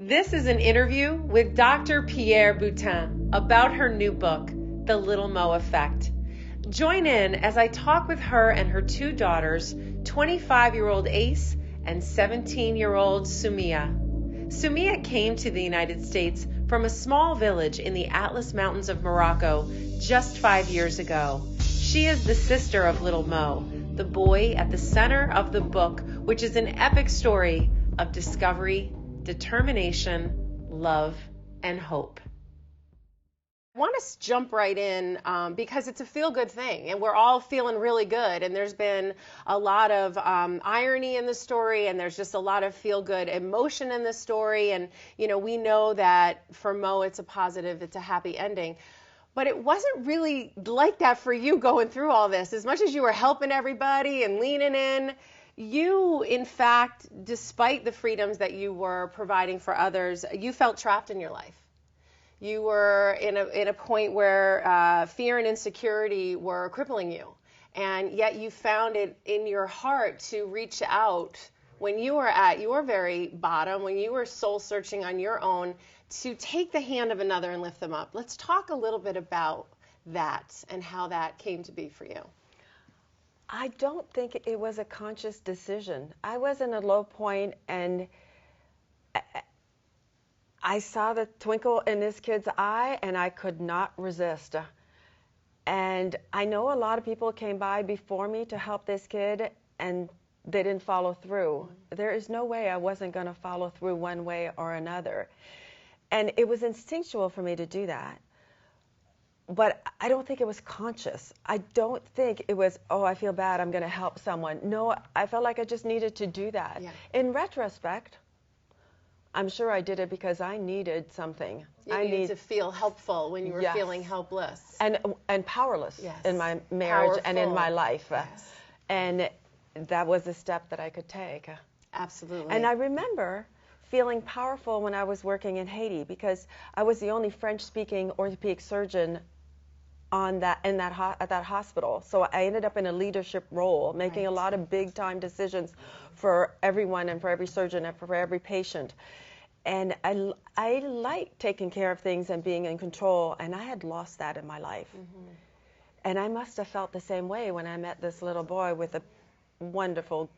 This is an interview with Dr. Pier Boutin about her new book, The Little Mo Effect. Join in as I talk with her and her two daughters, 25-year-old Ace and 17-year-old Sumia. Sumia came to the United States from a small village in the Atlas Mountains of Morocco just 5 years ago. She is the sister of Little Mo, the boy at the center of the book, which is an epic story of discovery, determination, love, and hope. I want to jump right in because it's a feel-good thing, and we're all feeling really good, and there's been a lot of irony in the story, and there's just a lot of feel-good emotion in the story, and we know that for Mo it's a positive, it's a happy ending. But it wasn't really like that for you going through all this. As much as you were helping everybody and leaning in, you, in fact, despite the freedoms that you were providing for others, you felt trapped in your life. You were in a point where fear and insecurity were crippling you, and yet you found it in your heart to reach out when you were at your very bottom, when you were soul searching on your own, to take the hand of another and lift them up. Let's talk a little bit about that and how that came to be for you. I don't think it was a conscious decision. I was in a low point, and I saw the twinkle in this kid's eye, and I could not resist. And I know a lot of people came by before me to help this kid, and they didn't follow through. There is no way I wasn't going to follow through one way or another. And it was instinctual for me to do that. But I don't think it was conscious. I don't think it was, oh, I feel bad, I'm going to help someone. No, I felt like I just needed to do that. Yeah. In retrospect, I'm sure I did it because I needed something. You needed to feel helpful when you were feeling helpless. And powerless in my marriage and in my life. Yes. And that was a step that I could take. Absolutely. And I remember feeling powerful when I was working in Haiti because I was the only French-speaking orthopedic surgeon at that hospital. So I ended up in a leadership role, making a lot of big-time decisions for everyone and for every surgeon and for every patient. And I like taking care of things and being in control, and I had lost that in my life. Mm-hmm. And I must have felt the same way when I met this little boy with a wonderful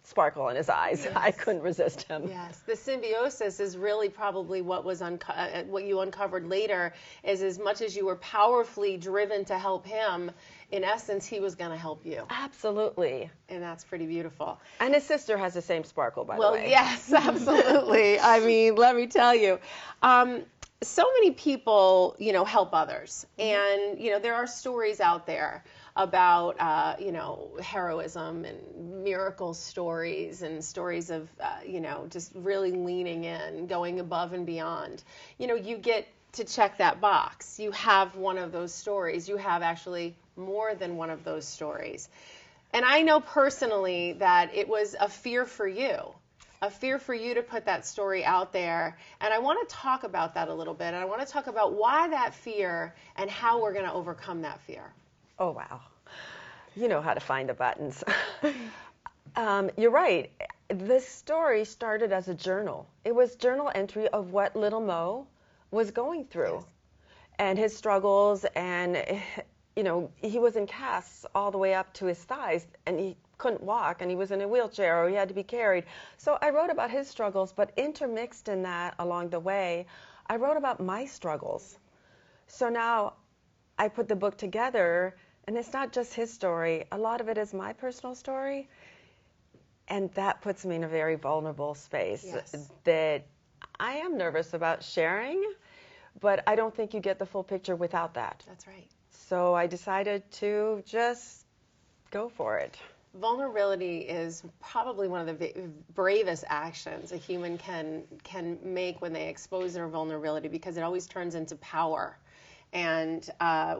sparkle in his eyes. Yes. I couldn't resist him. Yes, the symbiosis is really probably what was what you uncovered later. Is as much as you were powerfully driven to help him, in essence, he was going to help you. Absolutely. And that's pretty beautiful. And his sister has the same sparkle, by the way. Well, yes, absolutely. I mean, let me tell you. So many people, help others. And, there are stories out there about, heroism and miracle stories and stories of, just really leaning in, going above and beyond. You get to check that box. You have one of those stories. You have actually more than one of those stories. And I know personally that it was a fear for you. A fear for you to put that story out there. And I want to talk about that a little bit. And I want to talk about why that fear and how we're going to overcome that fear. Oh, wow. You know how to find the buttons. You're right. This story started as a journal. It was journal entry of what little Mo was going through. Yes. And his struggles. And, he was in casts all the way up to his thighs. And he couldn't walk, and he was in a wheelchair, or he had to be carried. So I wrote about his struggles, but intermixed in that along the way, I wrote about my struggles. So now I put the book together, and it's not just his story. A lot of it is my personal story, and that puts me in a very vulnerable space that I am nervous about sharing, but I don't think you get the full picture without that. That's right. So I decided to just go for it. Vulnerability is probably one of the bravest actions a human can make when they expose their vulnerability, because it always turns into power. And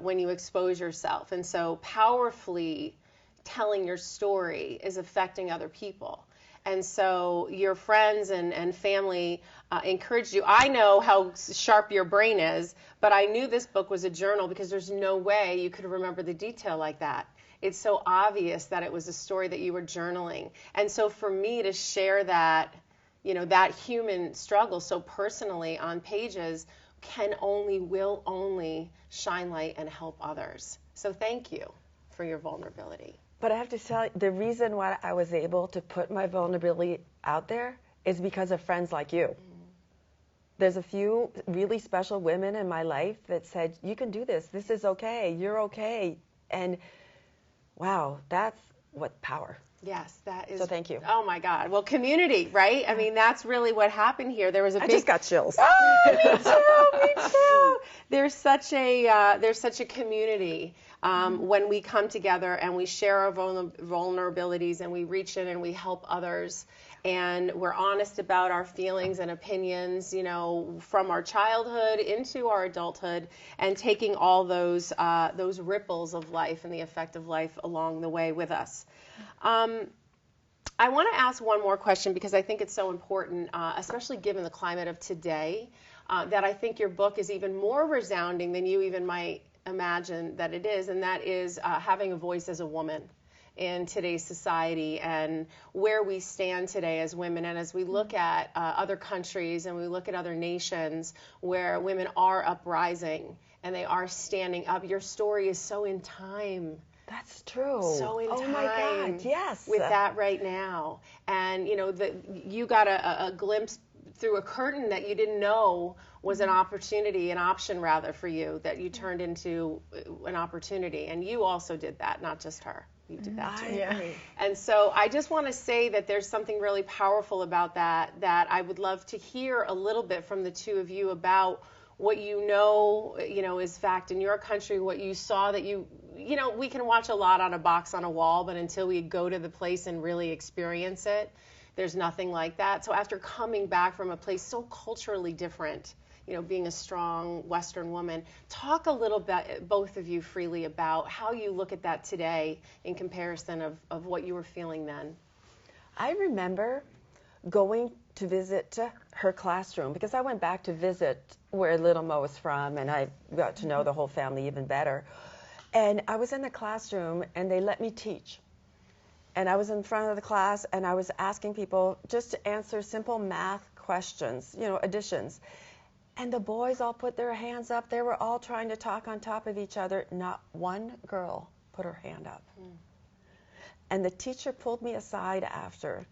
when you expose yourself, and so powerfully telling your story is affecting other people. And so your friends and family encouraged you. I know how sharp your brain is, but I knew this book was a journal because there's no way you could remember the detail like that. It's so obvious that it was a story that you were journaling. And so for me to share that that human struggle so personally on pages will only shine light and help others. So thank you for your vulnerability. But I have to tell you, the reason why I was able to put my vulnerability out there is because of friends like you. There's a few really special women in my life that said, you can do this. This is okay. You're okay. And wow, that's what power. Yes, that is. So thank you. Oh my God. Well, community, right? I mean, that's really what happened here. There was a big. I just got chills. Oh, me too. There's such a community when we come together and we share our vulnerabilities and we reach in and we help others. And we're honest about our feelings and opinions, from our childhood into our adulthood, and taking all those ripples of life and the effect of life along the way with us. I want to ask one more question because I think it's so important, especially given the climate of today, that I think your book is even more resounding than you even might imagine that it is, and that is having a voice as a woman in today's society and where we stand today as women. And as we look at other countries and we look at other nations where women are uprising and they are standing up, your story is so in time. That's true. So in time. Oh my God, yes. With that right now. And you got a glimpse through a curtain that you didn't know was an opportunity, an option rather, for you, that you turned into an opportunity. And you also did that, not just her. You did that too. Yeah. And so I just want to say that there's something really powerful about that I would love to hear a little bit from the two of you about what is fact in your country, what you saw that we can watch a lot on a box on a wall, but until we go to the place and really experience it, there's nothing like that. So after coming back from a place so culturally different, being a strong Western woman, talk a little bit, both of you freely, about how you look at that today in comparison of what you were feeling then. I remember going to visit her classroom because I went back to visit where little Mo was from, and I got to know the whole family even better. And I was in the classroom, and they let me teach. And I was in front of the class, and I was asking people just to answer simple math questions, additions. And the boys all put their hands up. They were all trying to talk on top of each other. Not one girl put her hand up. And the teacher pulled me aside after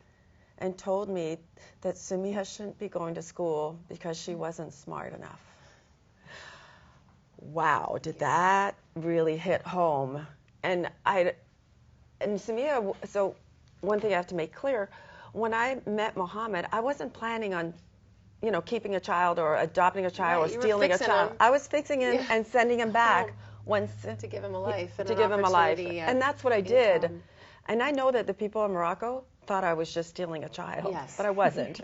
and told me that Sumia shouldn't be going to school because she wasn't smart enough. Wow, did that really hit home? And Sumia, so one thing I have to make clear, when I met Mohammed, I wasn't planning on keeping a child or adopting a child or stealing a child. I was fixing him and sending him back once to give him a life. To give him a life. And that's what I did. And I know that the people in Morocco thought I was just stealing a child, but I wasn't.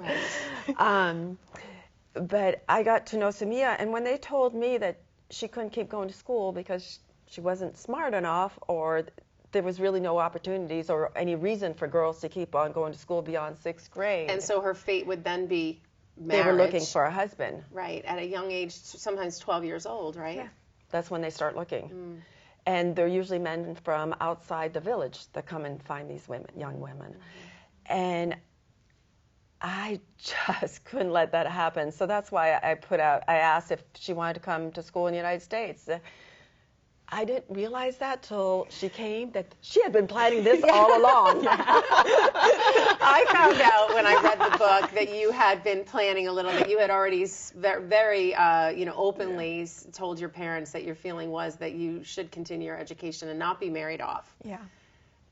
But I got to know Sumia, and when they told me that she couldn't keep going to school because she wasn't smart enough, or there was really no opportunities or any reason for girls to keep on going to school beyond 6th grade. And so her fate would then be marriage. They were looking for a husband. Right, at a young age, sometimes 12 years old, right? Yeah. That's when they start looking. And they're usually men from outside the village that come and find these women, young women. And I just couldn't let that happen. So that's why I asked if she wanted to come to school in the United States. I didn't realize that till she came, that she had been planning this all along. I found out when I read the book that you had been planning a little, that you had already very openly told your parents that your feeling was that you should continue your education and not be married off. Yeah.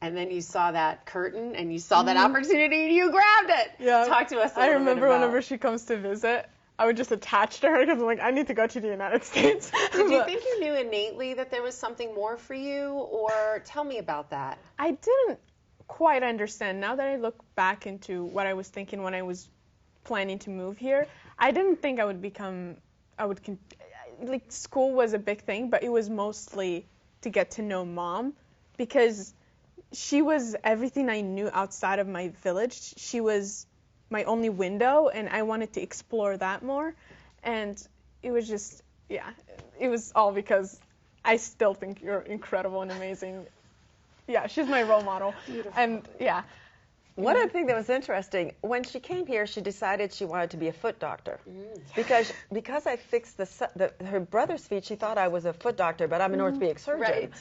And then you saw that curtain and you saw that opportunity and you grabbed it. Yeah. Talk to us a little bit about. I remember whenever she comes to visit, I would just attach to her because I'm like, I need to go to the United States. Did you think you knew innately that there was something more for you, or tell me about that? I didn't quite understand. Now that I look back into what I was thinking when I was planning to move here, I didn't think school was a big thing, but it was mostly to get to know Mom, because she was everything I knew outside of my village. She was my only window, and I wanted to explore that more. And it was just, it was all because I still think you're incredible and amazing. Yeah, she's my role model. Beautiful. And One of the things that was interesting, when she came here, she decided she wanted to be a foot doctor. Because I fixed her brother's feet, she thought I was a foot doctor, but I'm an orthopedic surgeon. Right.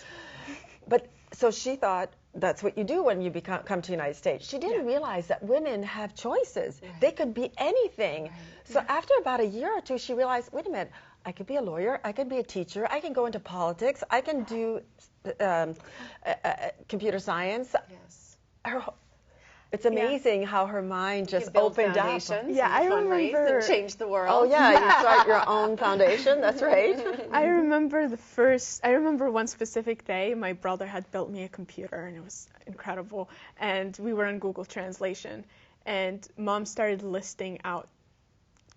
But so she thought that's what you do when you come to the United States. She didn't realize that women have choices. Right. They could be anything. Right. So after about a year or two, she realized, wait a minute, I could be a lawyer, I could be a teacher, I can go into politics, I can do computer science. Yes. It's amazing how her mind just opened up. Yeah, I remember. And change the world. Oh yeah, you start your own foundation. That's right. I remember one specific day, my brother had built me a computer, and it was incredible. And we were on Google Translation, and Mom started listing out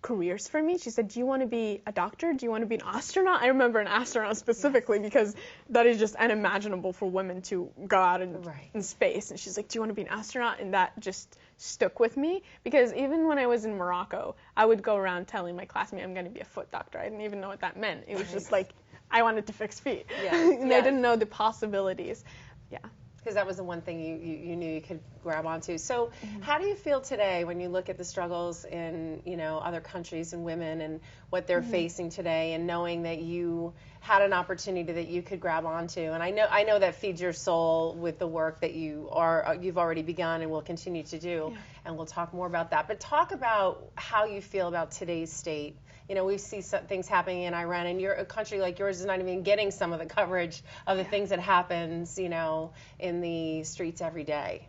careers for me. She said, do you want to be a doctor? Do you want to be an astronaut? I remember an astronaut specifically because that is just unimaginable for women to go out in space. And she's like, do you want to be an astronaut? And that just stuck with me because even when I was in Morocco, I would go around telling my classmates I'm going to be a foot doctor. I didn't even know what that meant. It was just like I wanted to fix feet. And I didn't know the possibilities. Yeah. Because that was the one thing you knew you could grab onto. So how do you feel today when you look at the struggles in other countries and women and what they're facing today, and knowing that you had an opportunity that you could grab onto? And I know that feeds your soul with the work that you've already begun and will continue to do. And we'll talk more about that. But talk about how you feel about today's state. We see some things happening in Iran, and a country like yours is not even getting some of the coverage of the things that happens, in the streets every day.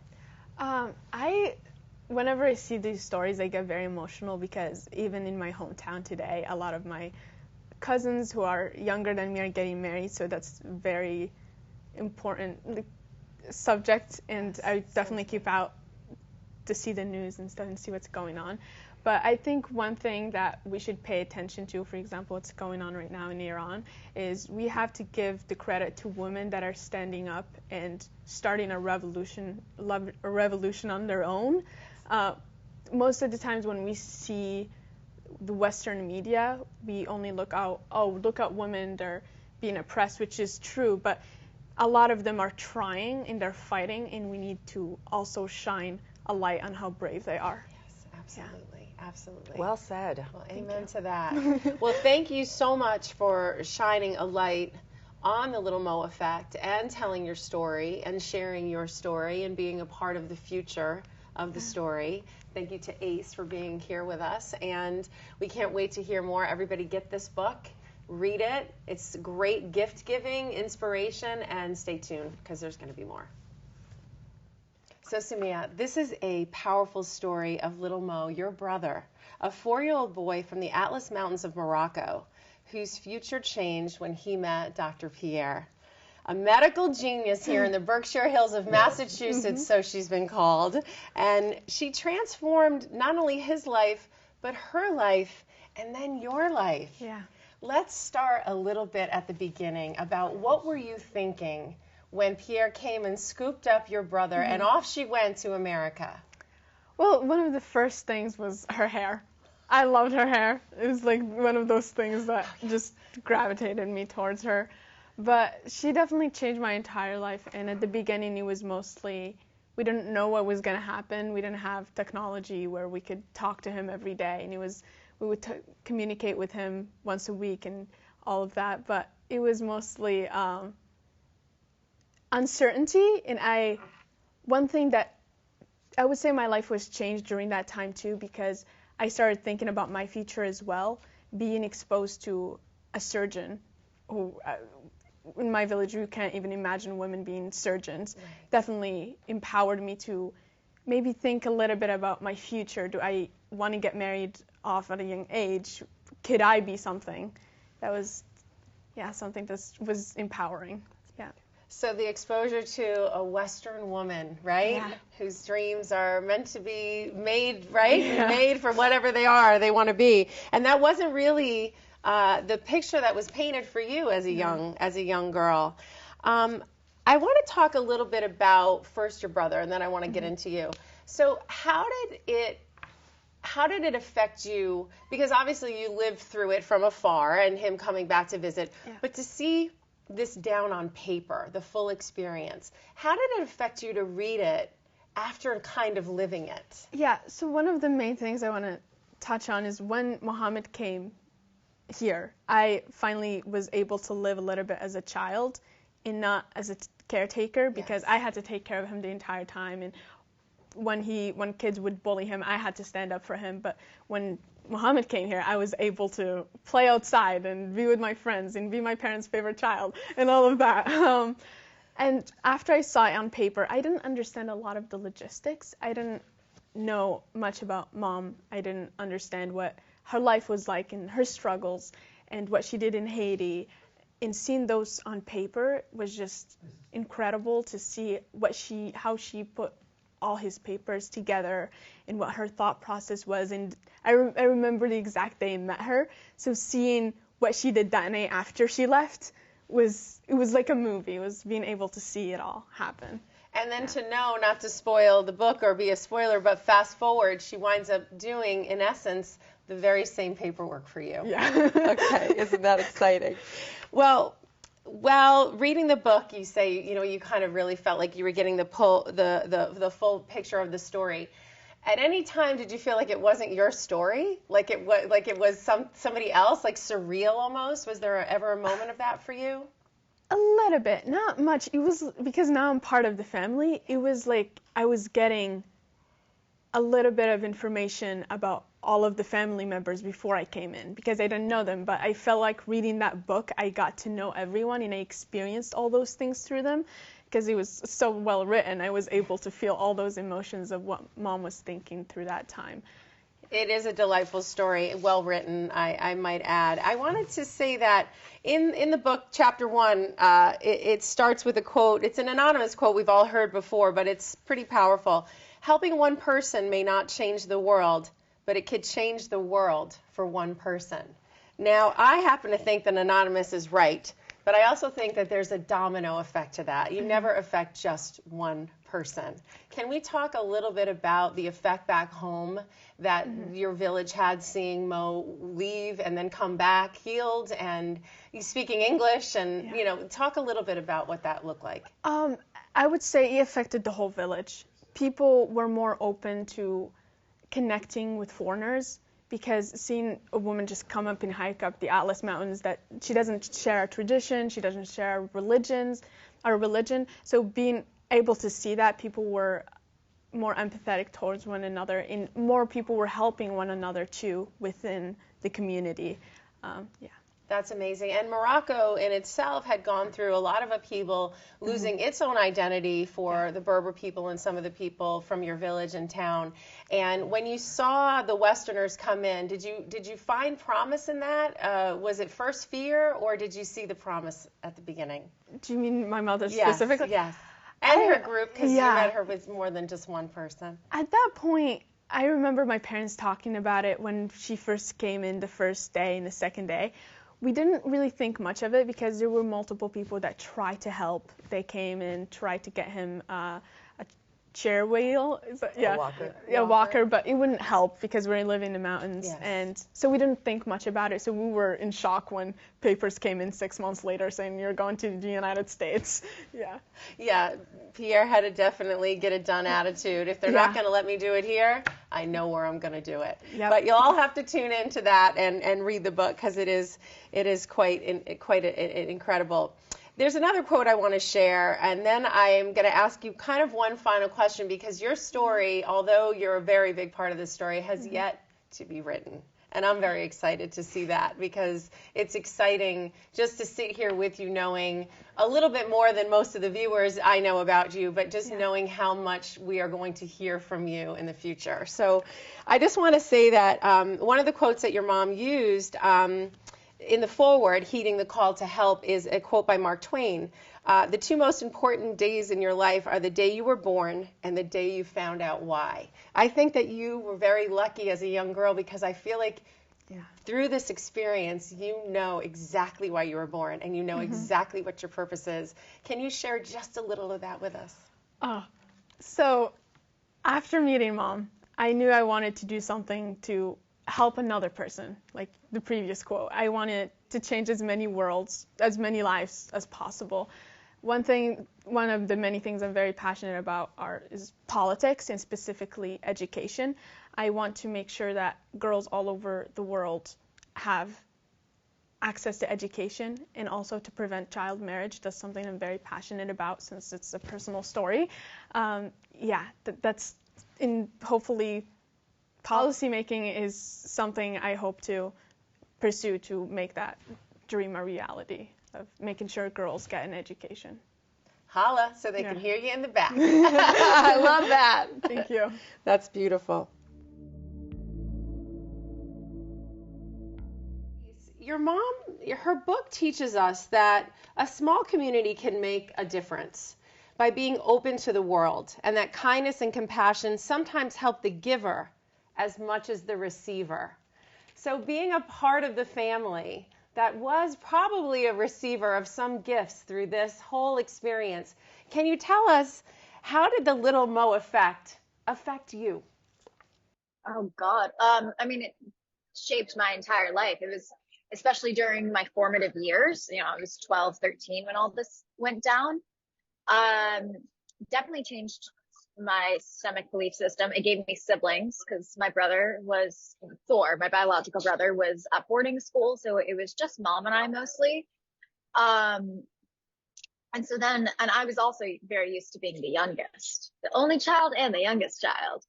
Whenever I see these stories, I get very emotional because even in my hometown today, a lot of my cousins who are younger than me are getting married, so that's very important subject, and I definitely keep out to see the news and stuff and see what's going on. But I think one thing that we should pay attention to, for example, what's going on right now in Iran, is we have to give the credit to women that are standing up and starting a revolution on their own. Most of the times when we see the Western media, we only look at women, they're being oppressed, which is true, but a lot of them are trying and they're fighting, and we need to also shine a light on how brave they are. Yes, absolutely. Absolutely. Well said. Well, amen to that. Well, thank you so much for shining a light on the Little Mo effect and telling your story and sharing your story and being a part of the future of the story. Thank you to Ace for being here with us, and we can't wait to hear more. Everybody get this book, read it. It's great gift giving, inspiration, and stay tuned because there's going to be more. So, Samia, this is a powerful story of Little Mo, your brother, a 4-year-old boy from the Atlas Mountains of Morocco, whose future changed when he met Dr. Pierre, a medical genius here in the Berkshire Hills of Massachusetts, so she's been called. And she transformed not only his life, but her life, and then your life. Yeah. Let's start a little bit at the beginning about what were you thinking when Pierre came and scooped up your brother and off she went to America? Well, one of the first things was her hair. I loved her hair. It was like one of those things that just gravitated me towards her. But she definitely changed my entire life. And at the beginning, it was mostly, we didn't know what was going to happen. We didn't have technology where we could talk to him every day. And we would communicate with him once a week and all of that. But it was mostly uncertainty, and one thing that I would say my life was changed during that time too, because I started thinking about my future as well, being exposed to a surgeon who in my village you can't even imagine women being surgeons. Definitely empowered me to maybe think a little bit about my future. Do I want to get married off at a young age? Could I be something? That was something that was empowering. Yeah. So the exposure to a Western woman, right? Yeah. Whose dreams are meant to be made, right? Yeah. Made for whatever they want to be. And that wasn't really the picture that was painted for you as a young girl. I want to talk a little bit about first your brother, and then I want to get into you. So how did it affect you? Because obviously you lived through it from afar and him coming back to visit, but to see this down on paper, the full experience, how did it affect you to read it after kind of living it? Yeah, so one of the main things I want to touch on is when Muhammad came here, I finally was able to live a little bit as a child and not as a caretaker, because I had to take care of him the entire time, and when kids would bully him, I had to stand up for him. But when Muhammad came here, I was able to play outside and be with my friends and be my parents' favorite child and all of that. And after I saw it on paper, I didn't understand a lot of the logistics. I didn't know much about Mom. I didn't understand what her life was like and her struggles and what she did in Haiti. And seeing those on paper was just incredible to see how she put all his papers together and what her thought process was. And I remember the exact day I met her. So seeing what she did that night after she left was like a movie. It was being able to see it all happen. And then to know, not to spoil the book or be a spoiler, but fast forward, she winds up doing, in essence, the very same paperwork for you. Yeah. Okay, isn't that exciting? Well, reading the book, you say, you kind of really felt like you were getting the full picture of the story. At any time, did you feel like it wasn't your story? Like it was somebody else, like surreal almost? Was there ever a moment of that for you? A little bit, not much. It was because now I'm part of the family. It was like I was getting a little bit of information about all of the family members before I came in, because I didn't know them. But I felt like reading that book, I got to know everyone and I experienced all those things through them. Because it was so well written, I was able to feel all those emotions of what Mom was thinking through that time. It is a delightful story, well written, I might add. I wanted to say that in the book, chapter 1, it starts with a quote. It's an anonymous quote we've all heard before, but it's pretty powerful. Helping one person may not change the world, but it could change the world for one person. Now, I happen to think that anonymous is right, but I also think that there's a domino effect to that. You never affect just one person. Can we talk a little bit about the effect back home that your village had, seeing Mo leave and then come back healed and speaking English, and talk a little bit about what that looked like? I would say it affected the whole village. People were more open to connecting with foreigners, because seeing a woman just come up and hike up the Atlas Mountains, that she doesn't share our tradition, she doesn't share our religion. So being able to see that, people were more empathetic towards one another, and more people were helping one another too within the community. That's amazing. And Morocco in itself had gone through a lot of upheaval, losing its own identity for the Berber people and some of the people from your village and town. And when you saw the Westerners come in, did you find promise in that? Was it first fear, or did you see the promise at the beginning? Do you mean my mother specifically? Yes. And her group, because you met her with more than just one person. At that point, I remember my parents talking about it when she first came in the first day and the second day. We didn't really think much of it because there were multiple people that tried to help. They came and tried to get him a chair wheel, a walker, but it wouldn't help because we live in the mountains, and so we didn't think much about it. So we were in shock when papers came in 6 months later saying you're going to the United States. Pierre had a definitely get it done attitude. If they're not going to let me do it here, I know where I'm going to do it. But you'll all have to tune into that and read the book, because it is quite incredible. There's another quote I want to share, and then I'm going to ask you kind of one final question, because your story, although you're a very big part of the story, has yet to be written. And I'm very excited to see that, because it's exciting just to sit here with you knowing a little bit more than most of the viewers I know about you, but just knowing how much we are going to hear from you in the future. So I just want to say that one of the quotes that your mom used in the foreword, heeding the call to help, is a quote by Mark Twain. The two most important days in your life are the day you were born and the day you found out why. I think that you were very lucky as a young girl, because I feel like through this experience, you know exactly why you were born, and you know exactly what your purpose is. Can you share just a little of that with us? So after meeting Mom, I knew I wanted to do something to help another person, like the previous quote. I wanted to change as many lives as possible. one of the many things I'm very passionate about is politics, and specifically education. I want to make sure that girls all over the world have access to education, and also to prevent child marriage. That's something I'm very passionate about since it's a personal story. That's in hopefully policymaking is something I hope to pursue to make that dream a reality of making sure girls get an education. Holla so they can hear you in the back. I love that. Thank you. That's beautiful. Your mom, her book teaches us that a small community can make a difference by being open to the world, and that kindness and compassion sometimes help the giver as much as the receiver. So being a part of the family that was probably a receiver of some gifts through this whole experience, can you tell us, how did the Little Mo effect affect you? Oh God. It shaped my entire life. It was especially during my formative years. I was 12, 13 when all this went down. Definitely changed my stomach belief system. It gave me siblings because my brother was, Thor, my biological brother, was at boarding school. So it was just mom and I mostly. And I was also very used to being the youngest, the only child and the youngest child.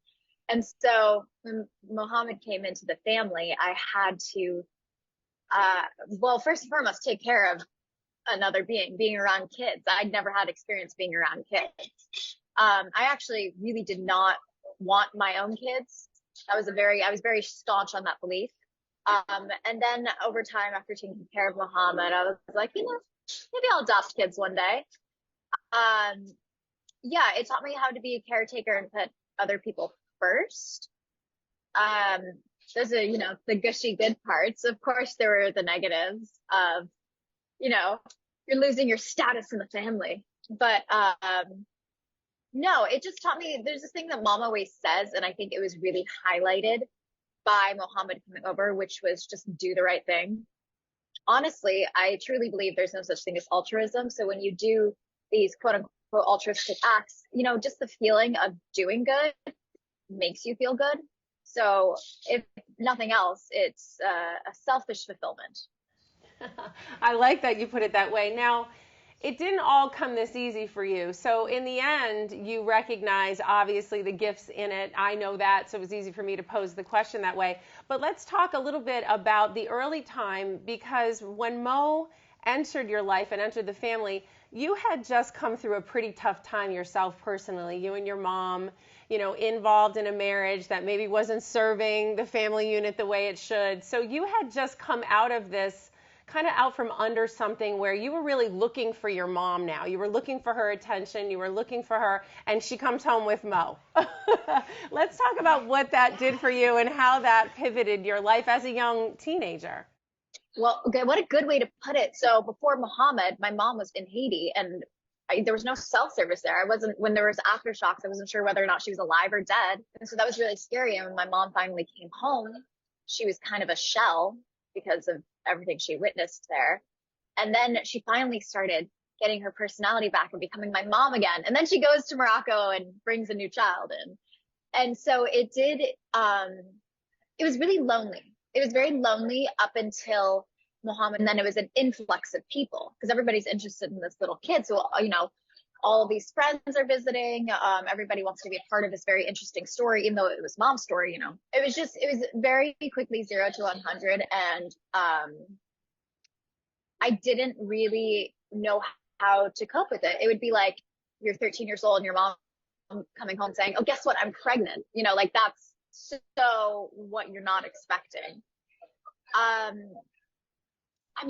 And so when Mohammed came into the family, I had to, first and foremost, take care of another being around kids. I'd never had experience being around kids. I actually really did not want my own kids. I was very staunch on that belief. And then over time, after taking care of Mohammed, I was like, maybe I'll adopt kids one day. It taught me how to be a caretaker and put other people first. Those are, the gushy good parts. Of course, there were the negatives of, you're losing your status in the family. But no, it just taught me, there's this thing that mom always says, and I think it was really highlighted by Mohammed coming over, which was just do the right thing. Honestly, I truly believe there's no such thing as altruism. So when you do these quote unquote altruistic acts, just the feeling of doing good makes you feel good. So if nothing else, it's a selfish fulfillment. I like that you put it that way. Now, it didn't all come this easy for you. So in the end, you recognize obviously the gifts in it. I know that, so it was easy for me to pose the question that way. But let's talk a little bit about the early time, because when Mo entered your life and entered the family, you had just come through a pretty tough time yourself personally. You and your mom, involved in a marriage that maybe wasn't serving the family unit the way it should. So you had just come out of this, kind of out from under something where you were really looking for your mom now. You were looking for her attention. You were looking for her, and she comes home with Mo. Let's talk about what that did for you and how that pivoted your life as a young teenager. Well, okay, what a good way to put it. So before Mohammed, my mom was in Haiti, and there was no cell service there. When there was aftershocks, I wasn't sure whether or not she was alive or dead. And so that was really scary. And when my mom finally came home, she was kind of a shell because of everything she witnessed there. And then she finally started getting her personality back and becoming my mom again. And then she goes to Morocco and brings a new child in. And so it was really lonely. It was very lonely up until Mohammed. And then it was an influx of people because everybody's interested in this little kid. So, all of these friends are visiting. Everybody wants to be a part of this very interesting story, even though it was mom's story, It was very quickly 0 to 100. And I didn't really know how to cope with it. It would be like you're 13 years old and your mom coming home saying, oh, guess what? I'm pregnant. That's so what you're not expecting. I'm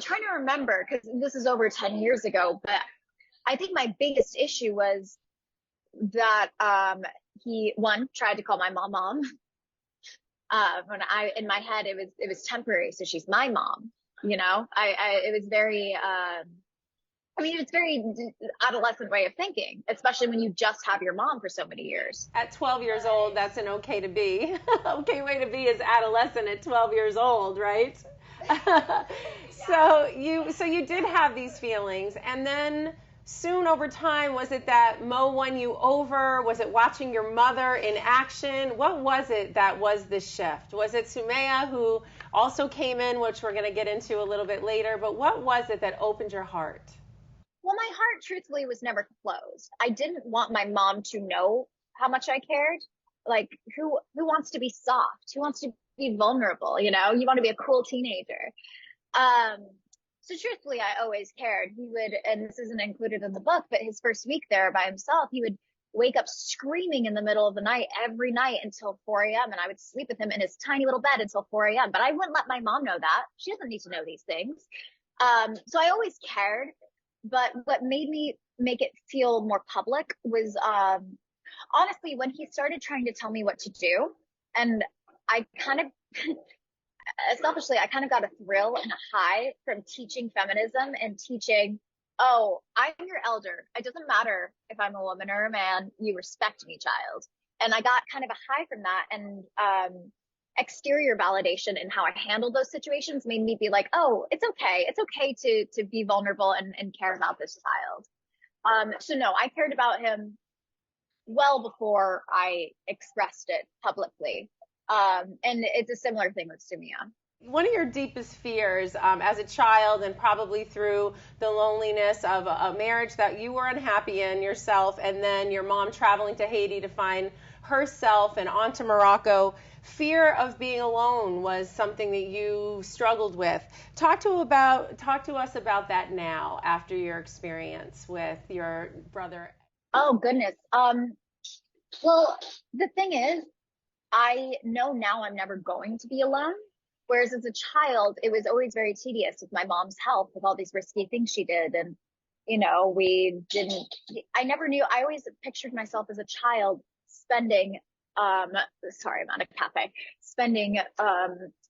trying to remember because this is over 10 years ago, but I think my biggest issue was that he tried to call my mom. In my head it was temporary, so she's my mom. It was very it's very adolescent way of thinking, especially when you just have your mom for so many years. At 12 years old, that's an okay to be. Okay way to be as adolescent at 12 years old, right? So you did have these feelings, and then soon over time, was it that Mo won you over? Was it watching your mother in action? What was it that was the shift? Was it Sumaya, who also came in, which we're going to get into a little bit later, but what was it that opened your heart? Well, my heart truthfully was never closed. I didn't want my mom to know how much I cared. Like, who wants to be soft? Who wants to be vulnerable? You know, you want to be a cool teenager. So truthfully, I always cared. He would, and this isn't included in the book, but his first week there by himself, he would wake up screaming in the middle of the night every night until 4 a.m. And I would sleep with him in his tiny little bed until 4 a.m. But I wouldn't let my mom know that. She doesn't need to know these things. So I always cared. But what made me make it feel more public was, honestly, when he started trying to tell me what to do, and I kind of, selfishly, I kind of got a thrill and a high from teaching feminism and teaching, oh, I'm your elder. It doesn't matter if I'm a woman or a man, you respect me, child. And I got kind of a high from that. And exterior validation in how I handled those situations made me be like, oh, it's okay. It's okay to be vulnerable and care about this child. So no, I cared about him well before I expressed it publicly. And it's a similar thing with Sumia. One of your deepest fears as a child, and probably through the loneliness of a marriage that you were unhappy in yourself, and then your mom traveling to Haiti to find herself and on to Morocco, fear of being alone was something that you struggled with. Talk to us about that now after your experience with your brother. Oh goodness. Well, the thing is, I know now I'm never going to be alone. Whereas as a child, it was always very tedious with my mom's health, with all these risky things she did. And, you know, I never knew, I always pictured myself as a child spending, sorry, I'm at a cafe, spending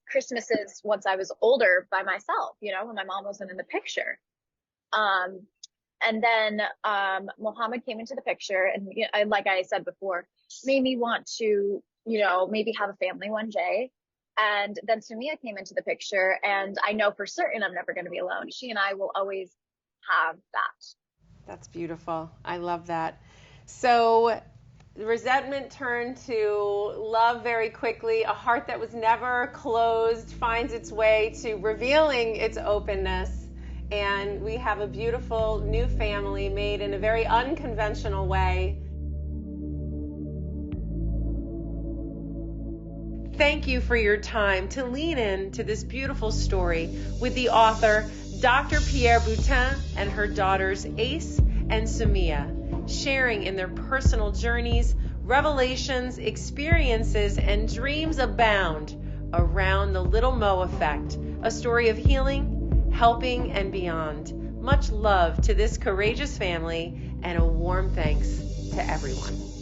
Christmases once I was older by myself, you know, when my mom wasn't in the picture. And then Muhammad came into the picture, and you know, like I said before, made me want to, you know, maybe have a family one day. And then Sumia came into the picture, and I know for certain I'm never going to be alone. She and I will always have that. That's beautiful. I love that. So resentment turned to love very quickly. A heart that was never closed finds its way to revealing its openness. And we have a beautiful new family made in a very unconventional way. Thank you for your time to lean in to this beautiful story with the author, Dr. Pier Boutin, and her daughters, Ace and Sumia, sharing in their personal journeys, revelations, experiences, and dreams abound around the Little Mo effect, a story of healing, helping, and beyond. Much love to this courageous family, and a warm thanks to everyone.